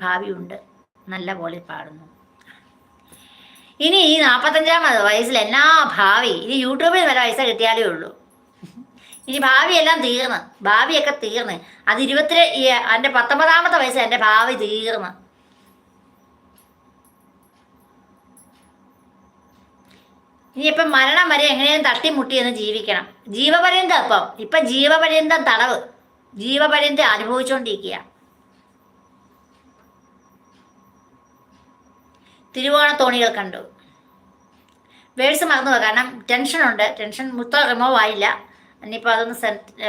ഭാവിയുണ്ട്, നല്ല പോലെ പാടുന്നു. ഇനി ഈ 45-ാമത് വയസ്സിൽ എന്നാ ഭാവി, ഇനി യൂട്യൂബിൽ വരെ പൈസ കിട്ടിയാലേ ഉള്ളൂ. ഇനി ഭാവിയെല്ലാം തീർന്ന്, ഭാവിയൊക്കെ തീർന്ന്. അത് എൻ്റെ 19-ാമത്തെ വയസ്സിൽ എൻ്റെ ഭാവി തീർന്ന്. ഇനിയിപ്പം മരണം വരെ എങ്ങനെയും തട്ടിമുട്ടി എന്ന് ജീവിക്കണം. ജീവപര്യന്തം ഇപ്പം ജീവപര്യന്തം തടവ്, ജീവപര്യന്തം അനുഭവിച്ചുകൊണ്ടിരിക്കുക. തിരുവോണത്തോണികൾ കണ്ടു. വേഴ്സ് മറന്നു പോകാം, കാരണം ടെൻഷനുണ്ട്. ടെൻഷൻ മൊത്തം റിമൂവ് ആയില്ല. ഇനിയിപ്പോൾ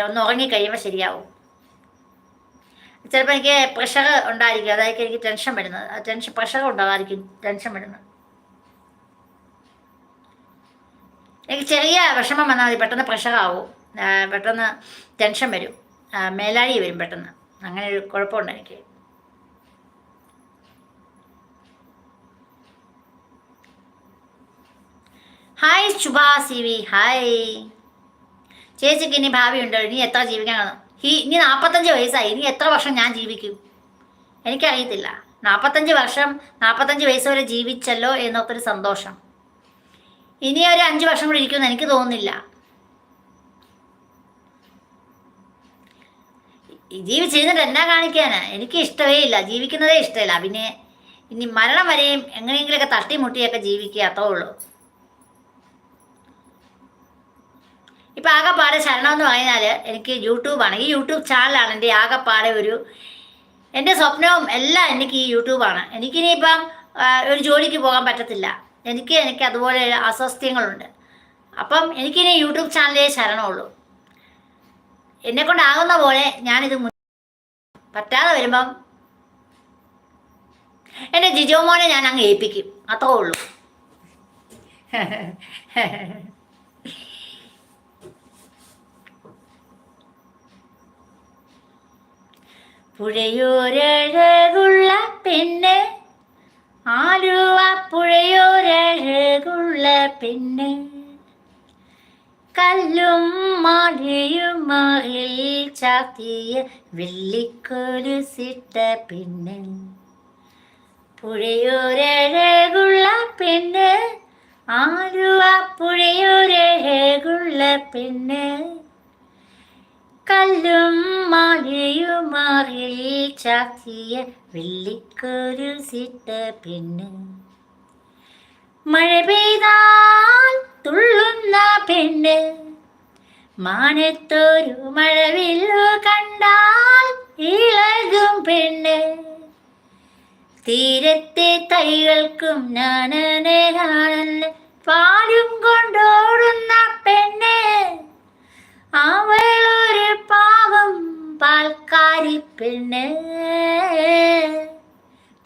ഒന്ന് ഉറങ്ങിക്കഴിയുമ്പോൾ ശരിയാവും. ചിലപ്പോൾ എനിക്ക് പ്രഷർ ഉണ്ടായിരിക്കും, അതായിരിക്കും എനിക്ക് ടെൻഷൻ വരുന്നത്. പ്രഷർ ഉണ്ടാകാതിരിക്കും ടെൻഷൻ വരുന്നത്. എനിക്ക് ചെറിയ വിഷമം വന്നാൽ മതി, പെട്ടെന്ന് പ്രഷറാവും, പെട്ടെന്ന് ടെൻഷൻ വരും, മേലാഴി വരും പെട്ടെന്ന്. അങ്ങനെ ഒരു കുഴപ്പമുണ്ട് എനിക്ക്. ഹായ് ശുഭ CV, ഹായ്. ചേച്ചിക്ക് ഇനി ഭാവിയുണ്ടോ? ഇനി എത്ര ജീവിക്കാൻ കാണും? ഇനി 45 വയസ്സായി, ഇനി എത്ര വർഷം ഞാൻ ജീവിക്കും എനിക്കറിയത്തില്ല. 45 വയസ്സ് വരെ ജീവിച്ചല്ലോ എന്നൊക്കൊരു സന്തോഷം. ഇനി ഒരു 5 വർഷം കൂടി ഇരിക്കുമെന്ന് എനിക്ക് തോന്നുന്നില്ല. ജീവിച്ചിരുന്നിട്ട് എന്നാ കാണിക്കാനാ? എനിക്ക് ഇഷ്ടമേ ഇല്ല, ജീവിക്കുന്നതേ ഇഷ്ടമില്ല. പിന്നെ ഇനി മരണം വരെയും എങ്ങനെയെങ്കിലുമൊക്കെ തട്ടിമുട്ടിയൊക്കെ ജീവിക്കുക, അത്രേ ഉള്ളൂ. ഇപ്പം ആകെപ്പാടെ ശരണം എന്ന് പറഞ്ഞാൽ എനിക്ക് യൂട്യൂബാണ്. ഈ യൂട്യൂബ് ചാനലാണ് എൻ്റെ ആകെപ്പാടെ എൻ്റെ സ്വപ്നവും എല്ലാം. എനിക്ക് ഈ യൂട്യൂബാണ്. എനിക്കിനിയിപ്പം ഒരു ജോലിക്ക് പോകാൻ പറ്റത്തില്ല. എനിക്ക് അതുപോലെ അസ്വസ്ഥ്യങ്ങളുണ്ട്. അപ്പം എനിക്കിനി യൂട്യൂബ് ചാനലേ ശരണമുള്ളൂ. എന്നെക്കൊണ്ടാകുന്ന പോലെ ഞാനിത് പറ്റാതെ വരുമ്പം എൻ്റെ ജിജോ മോനെ ഞാൻ അങ്ങ് ഏൽപ്പിക്കും, അത്രേ ഉള്ളൂ. പുഴയോരഴകുള്ള പെണ്ണ്, ആലുവ പുഴയോരഴകുള്ള പെണ്ണ്, കല്ലും മാലയും മാറിൽ ചാത്തിയ വെള്ളിക്കൊലുസിട്ട പെണ്ണ്. പുഴയോരഴകുള്ള പെണ്ണ്, ആലുവ പുഴയോരഴകുള്ള പെണ്ണ്, കല്ലും മാലയും മാറിൽ ചാത്തിയ വെള്ളിക്കൊലുസിട്ട പെണ്ണ്. മഴ പെയ്താൽ തുള്ളുന്ന പെണ്ണ്, മാനത്തൊരു മഴവില്ലു കണ്ടാൽ ഇളകും പെണ്ണ്, തീരത്തെ തൈകൾക്കും നാനനേരാണെന്ന് പാലും കൊണ്ടോടുന്ന പെണ്ണ്. അവളൊരു പാവം പാൽക്കാരി പെണ്ണ്,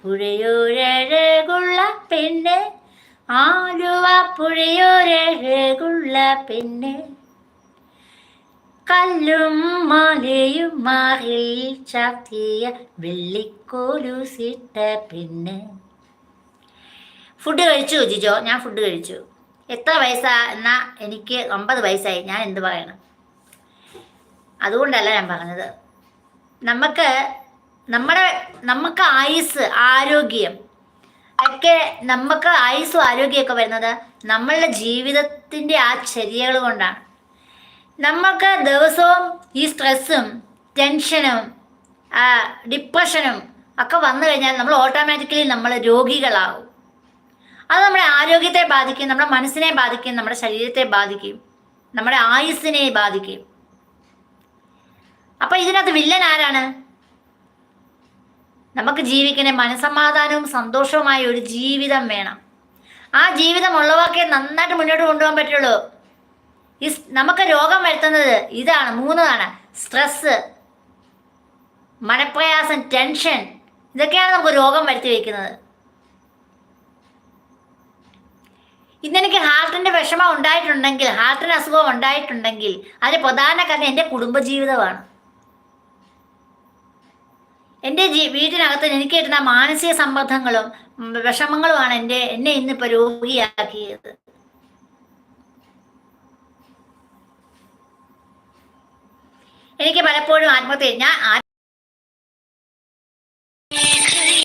പുഴയോരഴകുള്ള പെണ്ണ്, ആലുവ പുഴയോരഴകുള്ള പെണ്ണ്, കല്ലും മാലയും മാറിൽ ചാത്തിയ വെള്ളിക്കോലുസിട്ട പെണ്ണ്. ഫുഡ് കഴിച്ചു ജിജോ? ഞാൻ ഫുഡ് കഴിച്ചു. എത്ര വയസ്സാ എന്നാ? എനിക്ക് 50 വയസ്സായി. ഞാൻ എന്ത് പറയണം? അതുകൊണ്ടല്ല ഞാൻ പറഞ്ഞത്. നമുക്ക് ആയുസ്, ആരോഗ്യം ഒക്കെ, നമുക്ക് ആയുസ്സും ആരോഗ്യമൊക്കെ വരുന്നത് നമ്മളുടെ ജീവിതത്തിൻ്റെ ആ ചര്യകൾ കൊണ്ടാണ്. നമുക്ക് ദിവസവും ഈ സ്ട്രെസ്സും ടെൻഷനും ഡിപ്രഷനും ഒക്കെ വന്നു കഴിഞ്ഞാൽ നമ്മൾ ഓട്ടോമാറ്റിക്കലി നമ്മൾ രോഗികളാവും. അത് നമ്മുടെ ആരോഗ്യത്തെ ബാധിക്കും, നമ്മുടെ മനസ്സിനെ ബാധിക്കും, നമ്മുടെ ശരീരത്തെ ബാധിക്കും, നമ്മുടെ ആയുസ്സിനെ ബാധിക്കും. അപ്പം ഇതിനകത്ത് വില്ലൻ ആരാണ്? നമുക്ക് ജീവിക്കുന്ന മനസ്സമാധാനവും സന്തോഷവുമായ ഒരു ജീവിതം വേണം. ആ ജീവിതം ഉള്ളവർക്കേ നന്നായിട്ട് മുന്നോട്ട് കൊണ്ടുപോകാൻ പറ്റുള്ളൂ. നമുക്ക് രോഗം വരുത്തുന്നത് ഇതാണ്, 3 സ്ട്രെസ്, മനപ്രയാസം, ടെൻഷൻ. ഇതൊക്കെയാണ് നമുക്ക് രോഗം വരുത്തി വയ്ക്കുന്നത്. ഇന്നെനിക്ക് ഹാർട്ടിൻ്റെ വിഷമം ഉണ്ടായിട്ടുണ്ടെങ്കിൽ, ഹാർട്ടിന് അസുഖം ഉണ്ടായിട്ടുണ്ടെങ്കിൽ അതിന് പ്രധാന കാരണം എൻ്റെ കുടുംബജീവിതമാണ്. എൻ്റെ വീട്ടിനകത്ത് എനിക്ക് കിട്ടുന്ന മാനസിക സമ്മർദ്ദങ്ങളും വിഷമങ്ങളുമാണ് എന്നെ ഇന്നിപ്പോൾ രോഗിയാക്കിയത്. എനിക്ക് പലപ്പോഴും ആത്മഹത്യ, ഞാൻ